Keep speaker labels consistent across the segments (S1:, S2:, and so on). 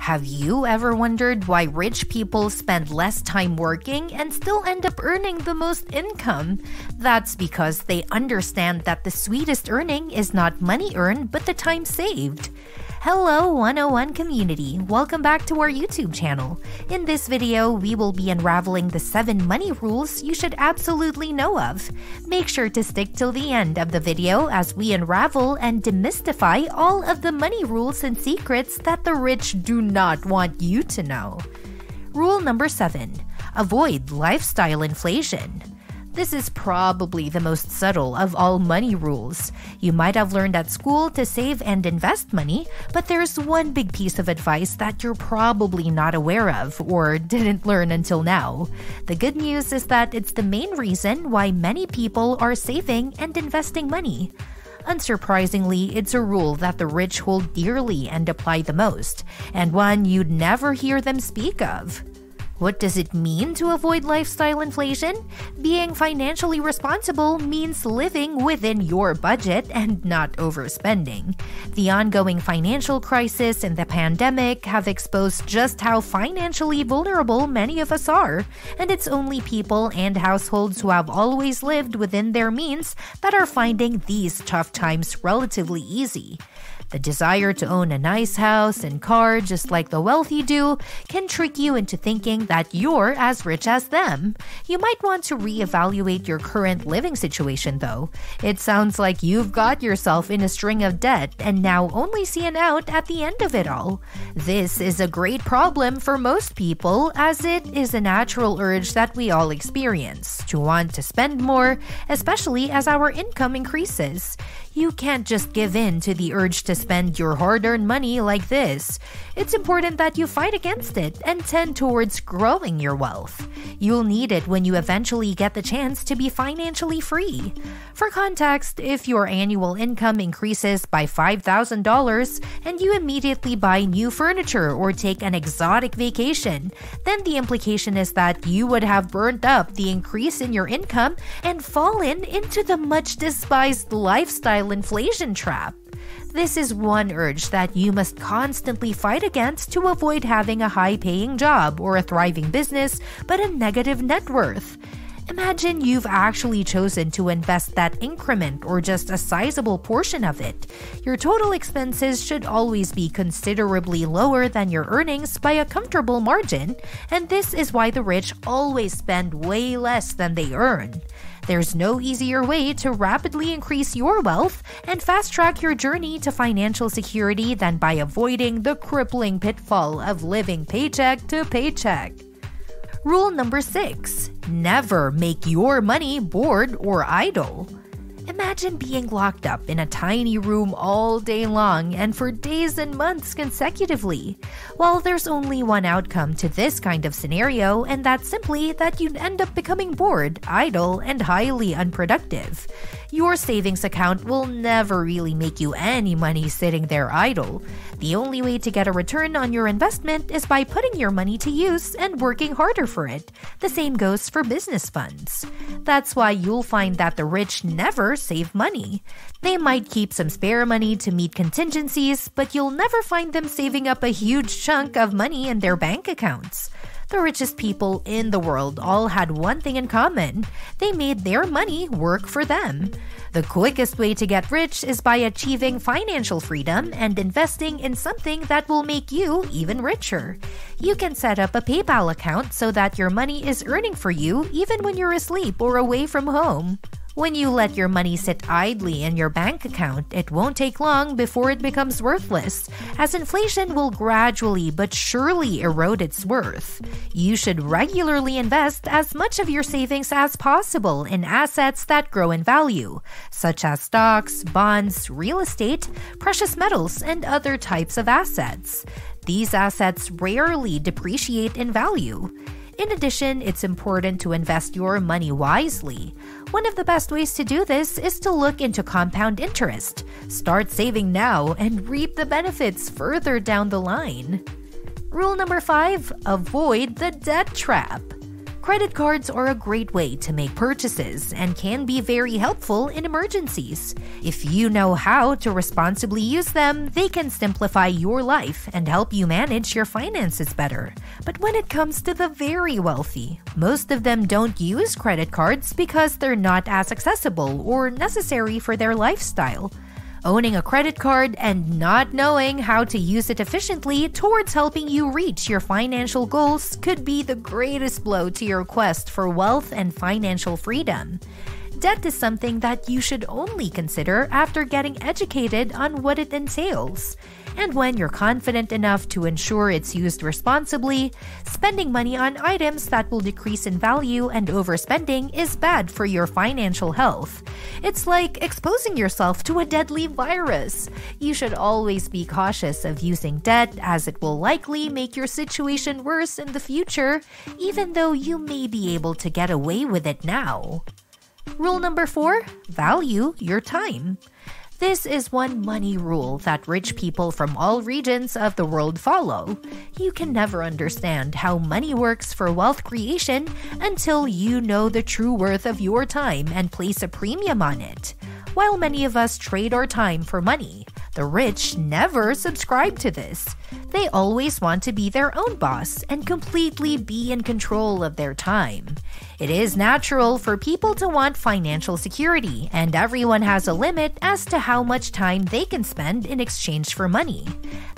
S1: Have you ever wondered why rich people spend less time working and still end up earning the most income? That's because they understand that the sweetest earning is not money earned, but the time saved. Hello 101 community, welcome back to our YouTube channel. In this video, we will be unraveling the 7 money rules you should absolutely know of. Make sure to stick till the end of the video as we unravel and demystify all of the money rules and secrets that the rich do not want you to know. Rule number 7. Avoid lifestyle inflation. This is probably the most subtle of all money rules. You might have learned at school to save and invest money, but there's one big piece of advice that you're probably not aware of or didn't learn until now. The good news is that it's the main reason why many people are saving and investing money. Unsurprisingly, it's a rule that the rich hold dearly and apply the most, and one you'd never hear them speak of. What does it mean to avoid lifestyle inflation? Being financially responsible means living within your budget and not overspending. The ongoing financial crisis and the pandemic have exposed just how financially vulnerable many of us are, and it's only people and households who have always lived within their means that are finding these tough times relatively easy. The desire to own a nice house and car just like the wealthy do can trick you into thinking that you're as rich as them. You might want to reevaluate your current living situation though. It sounds like you've got yourself in a string of debt and now only see an out at the end of it all. This is a great problem for most people as it is a natural urge that we all experience to want to spend more, especially as our income increases. You can't just give in to the urge to spend your hard-earned money like this. It's important that you fight against it and tend towards growing your wealth. You'll need it when you eventually get the chance to be financially free. For context, if your annual income increases by $5,000 and you immediately buy new furniture or take an exotic vacation, then the implication is that you would have burned up the increase in your income and fallen into the much despised lifestyle inflation trap. This is one urge that you must constantly fight against to avoid having a high-paying job or a thriving business, but a negative net worth. Imagine you've actually chosen to invest that increment or just a sizable portion of it. Your total expenses should always be considerably lower than your earnings by a comfortable margin, and this is why the rich always spend way less than they earn. There's no easier way to rapidly increase your wealth and fast-track your journey to financial security than by avoiding the crippling pitfall of living paycheck to paycheck. Rule number 6. Never make your money bored or idle. Imagine being locked up in a tiny room all day long and for days and months consecutively. Well, there's only one outcome to this kind of scenario, and that's simply that you'd end up becoming bored, idle, and highly unproductive. Your savings account will never really make you any money sitting there idle. The only way to get a return on your investment is by putting your money to use and working harder for it. The same goes for business funds. That's why you'll find that the rich never save money. They might keep some spare money to meet contingencies, but you'll never find them saving up a huge chunk of money in their bank accounts. The richest people in the world all had one thing in common. They made their money work for them. The quickest way to get rich is by achieving financial freedom and investing in something that will make you even richer. You can set up a PayPal account so that your money is earning for you even when you're asleep or away from home. When you let your money sit idly in your bank account, it won't take long before it becomes worthless, as inflation will gradually but surely erode its worth. You should regularly invest as much of your savings as possible in assets that grow in value, such as stocks, bonds, real estate, precious metals, and other types of assets. These assets rarely depreciate in value. In addition, it's important to invest your money wisely. One of the best ways to do this is to look into compound interest. Start saving now and reap the benefits further down the line. Rule number 5. Avoid the debt trap. Credit cards are a great way to make purchases and can be very helpful in emergencies. If you know how to responsibly use them, they can simplify your life and help you manage your finances better. But when it comes to the very wealthy, most of them don't use credit cards because they're not as accessible or necessary for their lifestyle. Owning a credit card and not knowing how to use it efficiently towards helping you reach your financial goals could be the greatest blow to your quest for wealth and financial freedom. Debt is something that you should only consider after getting educated on what it entails. And when you're confident enough to ensure it's used responsibly, spending money on items that will decrease in value and overspending is bad for your financial health. It's like exposing yourself to a deadly virus. You should always be cautious of using debt, as it will likely make your situation worse in the future, even though you may be able to get away with it now. Rule number 4, value your time. This is one money rule that rich people from all regions of the world follow. You can never understand how money works for wealth creation until you know the true worth of your time and place a premium on it. While many of us trade our time for money, the rich never subscribe to this. They always want to be their own boss and completely be in control of their time. It is natural for people to want financial security, and everyone has a limit as to how much time they can spend in exchange for money.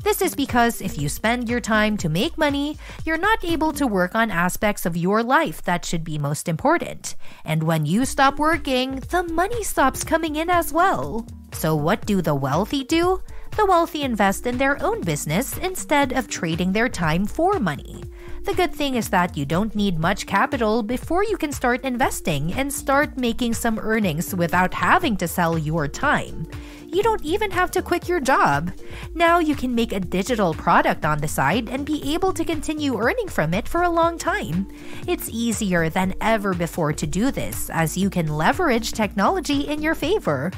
S1: This is because if you spend your time to make money, you're not able to work on aspects of your life that should be most important. And when you stop working, the money stops coming in as well. So what do the wealthy do? The wealthy invest in their own business instead of trading their time for money. The good thing is that you don't need much capital before you can start investing and start making some earnings without having to sell your time. You don't even have to quit your job. Now you can make a digital product on the side and be able to continue earning from it for a long time. It's easier than ever before to do this, as you can leverage technology in your favor.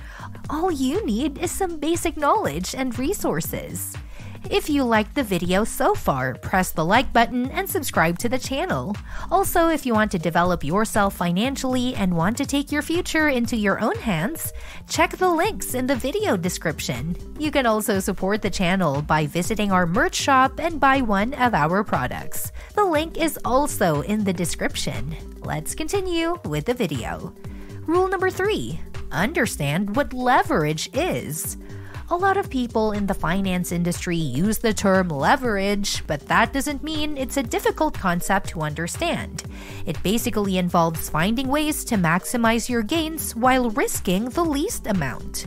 S1: All you need is some basic knowledge and resources. If you liked the video so far, press the like button and subscribe to the channel. Also, if you want to develop yourself financially and want to take your future into your own hands, check the links in the video description. You can also support the channel by visiting our merch shop and buy one of our products. The link is also in the description. Let's continue with the video. Rule number 3. Understand what leverage is. A lot of people in the finance industry use the term leverage, but that doesn't mean it's a difficult concept to understand. It basically involves finding ways to maximize your gains while risking the least amount.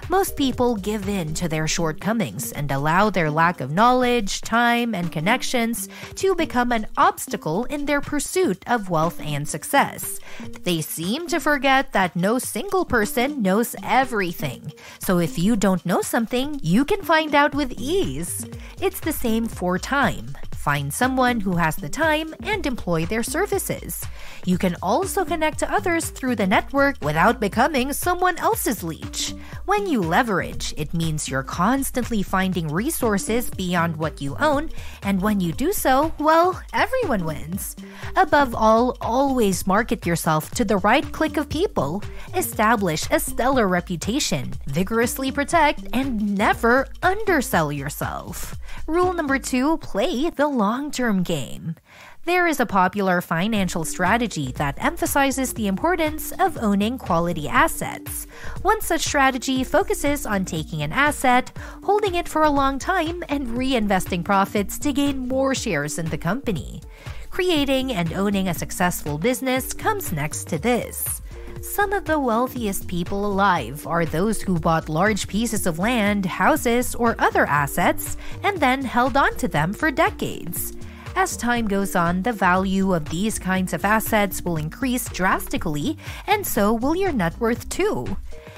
S1: Most people give in to their shortcomings and allow their lack of knowledge, time, and connections to become an obstacle in their pursuit of wealth and success. They seem to forget that no single person knows everything. So if you don't know something, you can find out with ease. It's the same for time. Find someone who has the time and employ their services. You can also connect to others through the network without becoming someone else's leech. When you leverage, it means you're constantly finding resources beyond what you own, and when you do so, well, everyone wins. Above all, always market yourself to the right clique of people. Establish a stellar reputation, vigorously protect, and never undersell yourself. Rule number 2, play the long-term game. There is a popular financial strategy that emphasizes the importance of owning quality assets. One such strategy focuses on taking an asset, holding it for a long time, and reinvesting profits to gain more shares in the company. Creating and owning a successful business comes next to this. Some of the wealthiest people alive are those who bought large pieces of land, houses, or other assets and then held on to them for decades. As time goes on, the value of these kinds of assets will increase drastically, and so will your net worth too.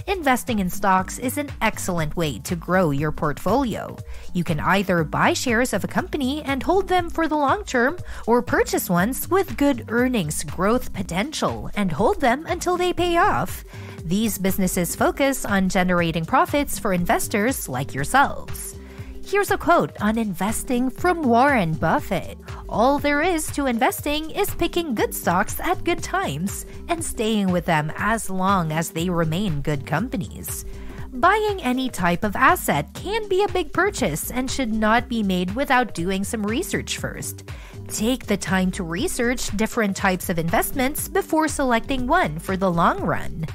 S1: Investing in stocks is an excellent way to grow your portfolio. You can either buy shares of a company and hold them for the long term, or purchase ones with good earnings growth potential and hold them until they pay off. These businesses focus on generating profits for investors like yourselves. Here's a quote on investing from Warren Buffett. All there is to investing is picking good stocks at good times and staying with them as long as they remain good companies. Buying any type of asset can be a big purchase and should not be made without doing some research first. Take the time to research different types of investments before selecting one for the long run.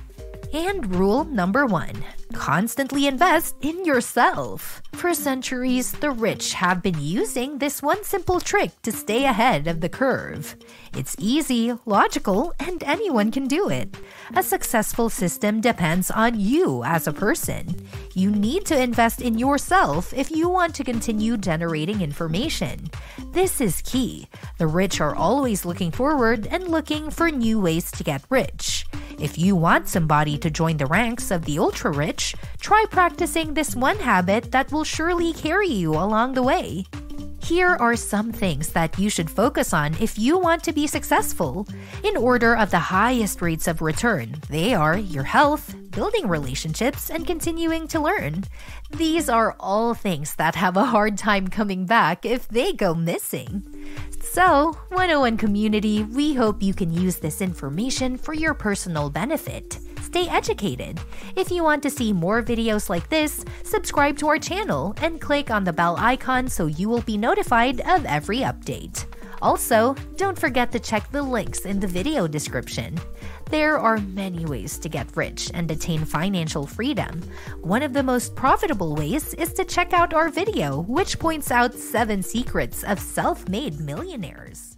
S1: And rule number 1, constantly invest in yourself. For centuries, the rich have been using this one simple trick to stay ahead of the curve. It's easy, logical, and anyone can do it. A successful system depends on you as a person. You need to invest in yourself if you want to continue generating information. This is key. The rich are always looking forward and looking for new ways to get rich. If you want somebody to join the ranks of the ultra-rich, try practicing this one habit that will surely carry you along the way. Here are some things that you should focus on if you want to be successful. In order of the highest rates of return, they are your health, building relationships, and continuing to learn. These are all things that have a hard time coming back if they go missing. So, 101 community, we hope you can use this information for your personal benefit. Stay educated. If you want to see more videos like this, subscribe to our channel and click on the bell icon so you will be notified of every update. Also, don't forget to check the links in the video description. There are many ways to get rich and attain financial freedom. One of the most profitable ways is to check out our video, which points out 7 secrets of self-made millionaires.